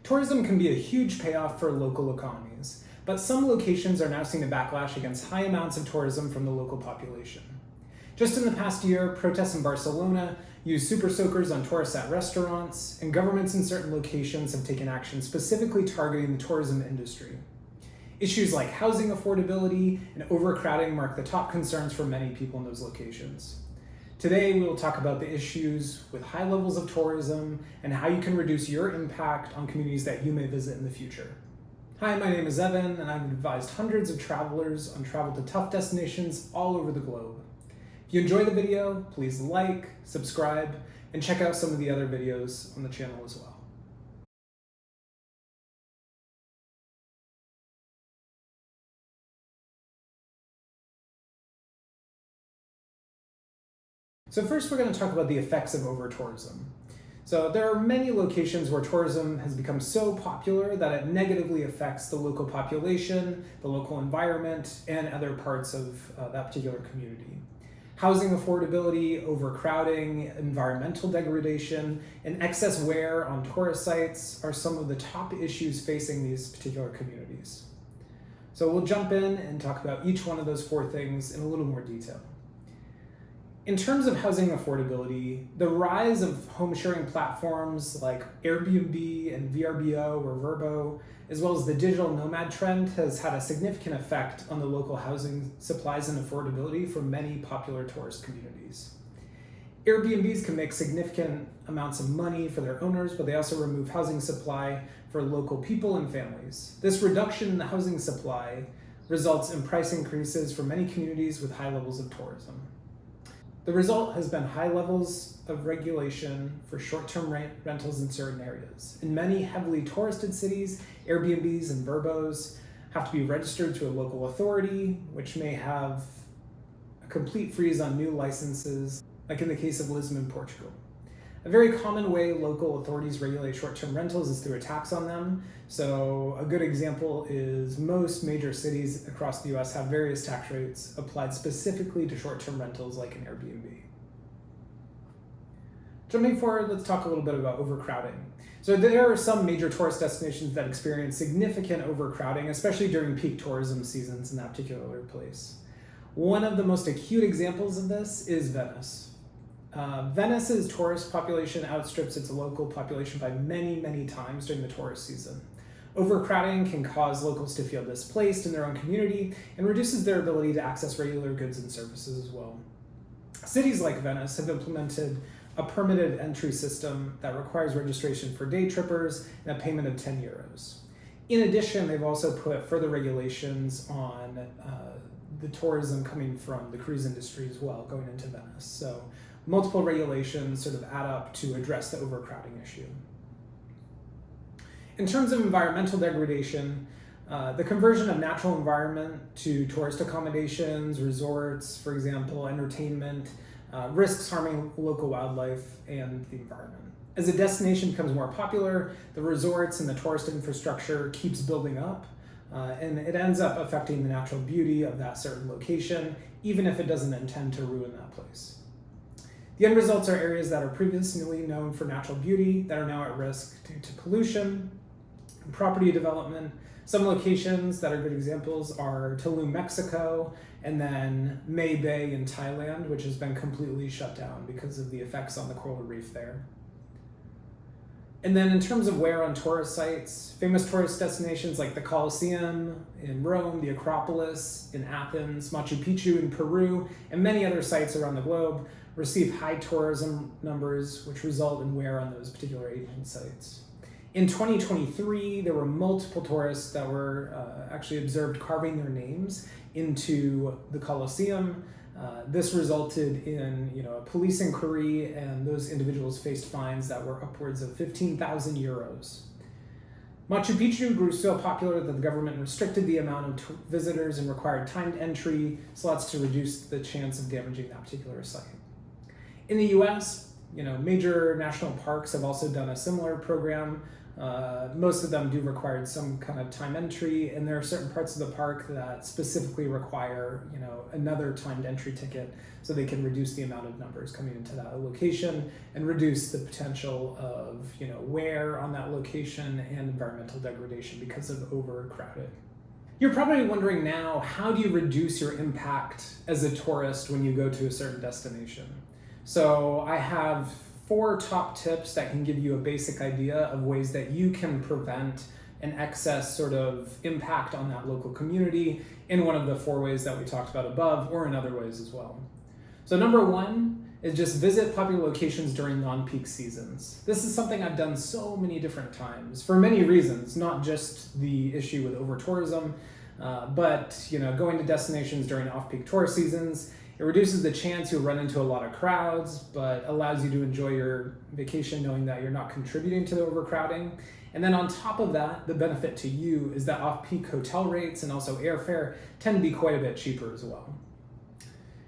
Tourism can be a huge payoff for local economies, but some locations are now seeing a backlash against high amounts of tourism from the local population. Just in the past year, protests in Barcelona used super soakers on tourists at restaurants, and governments in certain locations have taken action specifically targeting the tourism industry. Issues like housing affordability and overcrowding mark the top concerns for many people in those locations. Today, we will talk about the issues with high levels of tourism and how you can reduce your impact on communities that you may visit in the future. Hi, my name is Evan, and I've advised hundreds of travelers on travel to tough destinations all over the globe. If you enjoy the video, please like, subscribe, and check out some of the other videos on the channel as well. So first we're going to talk about the effects of over-tourism. So there are many locations where tourism has become so popular that it negatively affects the local population, the local environment, and other parts of that particular community. Housing affordability, overcrowding, environmental degradation, and excess wear on tourist sites are some of the top issues facing these particular communities. So we'll jump in and talk about each one of those four things in a little more detail. In terms of housing affordability, the rise of home sharing platforms like Airbnb and VRBO or Vrbo, as well as the digital nomad trend, has had a significant effect on the local housing supplies and affordability for many popular tourist communities. Airbnbs can make significant amounts of money for their owners, but they also remove housing supply for local people and families. This reduction in the housing supply results in price increases for many communities with high levels of tourism. The result has been high levels of regulation for short-term rentals in certain areas. In many heavily touristed cities, Airbnbs and Vrbos have to be registered to a local authority, which may have a complete freeze on new licenses, like in the case of Lisbon, Portugal. A very common way local authorities regulate short-term rentals is through a tax on them. So a good example is most major cities across the US have various tax rates applied specifically to short-term rentals like an Airbnb. Jumping forward, let's talk a little bit about overcrowding. So there are some major tourist destinations that experience significant overcrowding, especially during peak tourism seasons in that particular place. One of the most acute examples of this is Venice. Venice's tourist population outstrips its local population by many, many times during the tourist season. Overcrowding can cause locals to feel displaced in their own community and reduces their ability to access regular goods and services as well. Cities like Venice have implemented a permitted entry system that requires registration for day trippers and a payment of 10 euros. In addition, they've also put further regulations on the tourism coming from the cruise industry as well, going into Venice. So multiple regulations sort of add up to address the overcrowding issue. In terms of environmental degradation, the conversion of natural environment to tourist accommodations, resorts, for example, entertainment, risks harming local wildlife and the environment. As a destination becomes more popular, the resorts and the tourist infrastructure keeps building up, and it ends up affecting the natural beauty of that certain location, even if it doesn't intend to ruin that place. The end results are areas that are previously known for natural beauty that are now at risk due to pollution and property development. Some locations that are good examples are Tulum, Mexico, and then May Bay in Thailand, which has been completely shut down because of the effects on the coral reef there. And then in terms of wear on tourist sites, famous tourist destinations like the Colosseum in Rome, the Acropolis in Athens, Machu Picchu in Peru, and many other sites around the globe receive high tourism numbers, which result in wear on those particular ancient sites. In 2023, there were multiple tourists that were actually observed carving their names into the Colosseum. This resulted in a police inquiry, and those individuals faced fines that were upwards of 15,000 euros. Machu Picchu grew so popular that the government restricted the amount of visitors and required timed entry slots to reduce the chance of damaging that particular site. In the US, major national parks have also done a similar program Most of them do require some kind of time entry, and there are certain parts of the park that specifically require, another timed entry ticket, so they can reduce the amount of numbers coming into that location and reduce the potential of, wear on that location and environmental degradation because of overcrowding. You're probably wondering now, how do you reduce your impact as a tourist when you go to a certain destination? So I have 4 top tips that can give you a basic idea of ways that you can prevent an excess sort of impact on that local community in one of the 4 ways that we talked about above, or in other ways as well. So number 1 is just visit popular locations during non-peak seasons. This is something I've done so many different times for many reasons, not just the issue with over-tourism, but going to destinations during off-peak tourist seasons. It reduces the chance you'll run into a lot of crowds, but allows you to enjoy your vacation knowing that you're not contributing to the overcrowding. And then on top of that, the benefit to you is that off-peak hotel rates and also airfare tend to be quite a bit cheaper as well.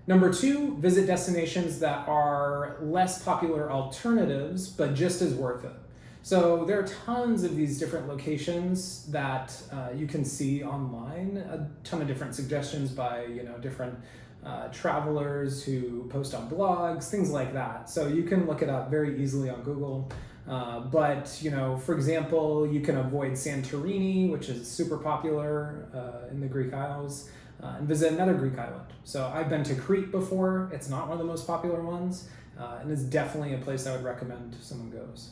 Number 2, visit destinations that are less popular alternatives, but just as worth it. So there are tons of these different locations that you can see online, a ton of different suggestions by different travelers who post on blogs, things like that. So you can look it up very easily on Google. But for example, you can avoid Santorini, which is super popular in the Greek Isles, and visit another Greek island. So I've been to Crete before. It's not one of the most popular ones, and it's definitely a place I would recommend someone goes.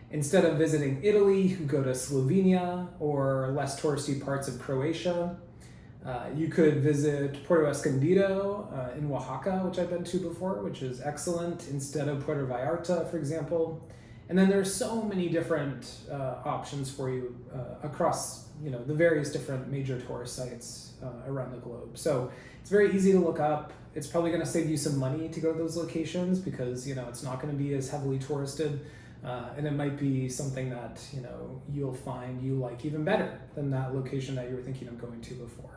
Instead of visiting Italy, you could go to Slovenia or less touristy parts of Croatia. You could visit Puerto Escondido in Oaxaca, which I've been to before, which is excellent, instead of Puerto Vallarta, for example. And then there's so many different options for you across the various different major tourist sites around the globe. So it's very easy to look up. It's probably going to save you some money to go to those locations because it's not going to be as heavily touristed. And it might be something that you'll find you like even better than that location that you were thinking of going to before.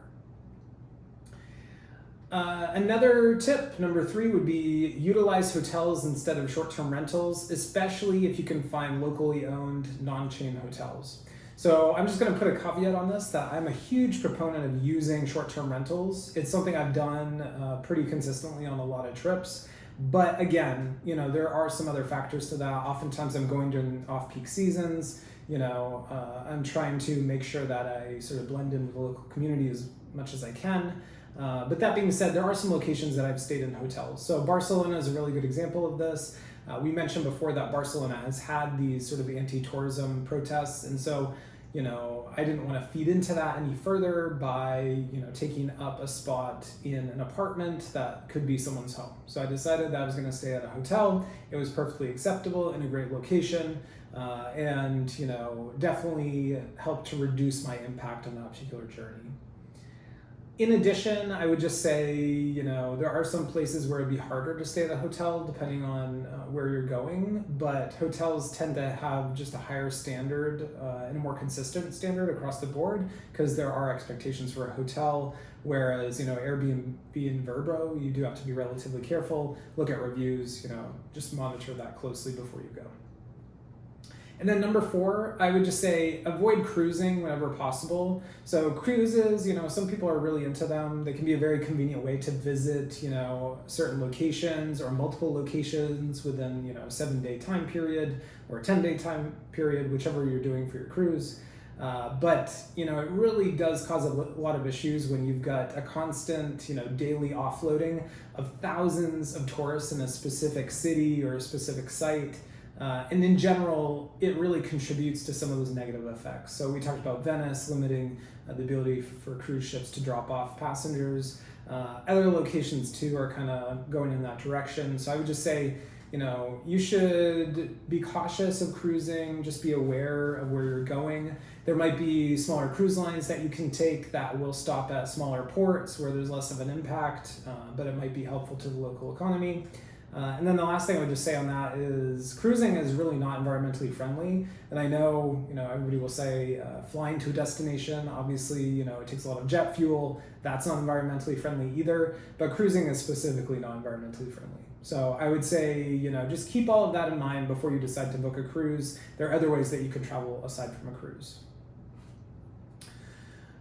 Another tip, number 3, would be utilize hotels instead of short-term rentals, especially if you can find locally owned non-chain hotels. So I'm just going to put a caveat on this that I'm a huge proponent of using short-term rentals. It's something I've done pretty consistently on a lot of trips. But again, there are some other factors to that. Oftentimes I'm going during off-peak seasons. I'm trying to make sure that I sort of blend in with the local community as much as I can. But that being said, there are some locations that I've stayed in hotels. So Barcelona is a really good example of this. We mentioned before that Barcelona has had these sort of anti-tourism protests. And so, I didn't want to feed into that any further by, taking up a spot in an apartment that could be someone's home. So I decided that I was going to stay at a hotel. It was perfectly acceptable in a great location. And, definitely helped to reduce my impact on that particular journey. In addition, I would just say, there are some places where it'd be harder to stay at a hotel depending on where you're going, but hotels tend to have just a higher standard and a more consistent standard across the board because there are expectations for a hotel, whereas, Airbnb and Vrbo, you do have to be relatively careful, look at reviews, just monitor that closely before you go. And then number 4, I would just say avoid cruising whenever possible. So cruises, some people are really into them. They can be a very convenient way to visit, certain locations or multiple locations within, a 7-day time period or a 10-day time period, whichever you're doing for your cruise. But it really does cause a lot of issues when you've got a constant, daily offloading of thousands of tourists in a specific city or a specific site. And in general, it really contributes to some of those negative effects. So we talked about Venice limiting the ability for cruise ships to drop off passengers. Other locations too are kind of going in that direction. So I would just say, you should be cautious of cruising, just be aware of where you're going. There might be smaller cruise lines that you can take that will stop at smaller ports where there's less of an impact, but it might be helpful to the local economy. And then the last thing I would just say on that is cruising is really not environmentally friendly. And I know, everybody will say flying to a destination, obviously, it takes a lot of jet fuel. That's not environmentally friendly either, but cruising is specifically not environmentally friendly. So I would say, just keep all of that in mind before you decide to book a cruise. There are other ways that you can travel aside from a cruise.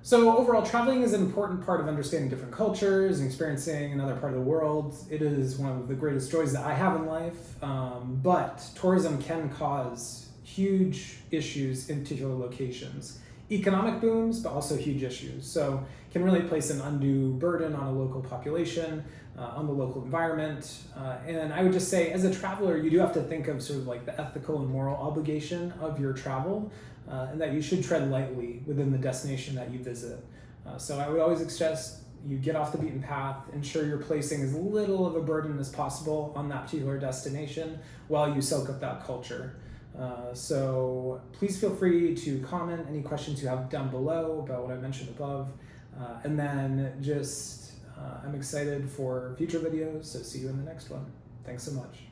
So overall, traveling is an important part of understanding different cultures and experiencing another part of the world. It is one of the greatest joys that I have in life, but tourism can cause huge issues in particular locations. Economic booms, but also huge issues. So can really place an undue burden on a local population, on the local environment. And I would just say, as a traveler, you do have to think of sort of like the ethical and moral obligation of your travel, and that you should tread lightly within the destination that you visit. So I would always suggest you get off the beaten path, ensure you're placing as little of a burden as possible on that particular destination while you soak up that culture. So please feel free to comment any questions you have down below about what I mentioned above. And then I'm excited for future videos, so see you in the next one. Thanks so much.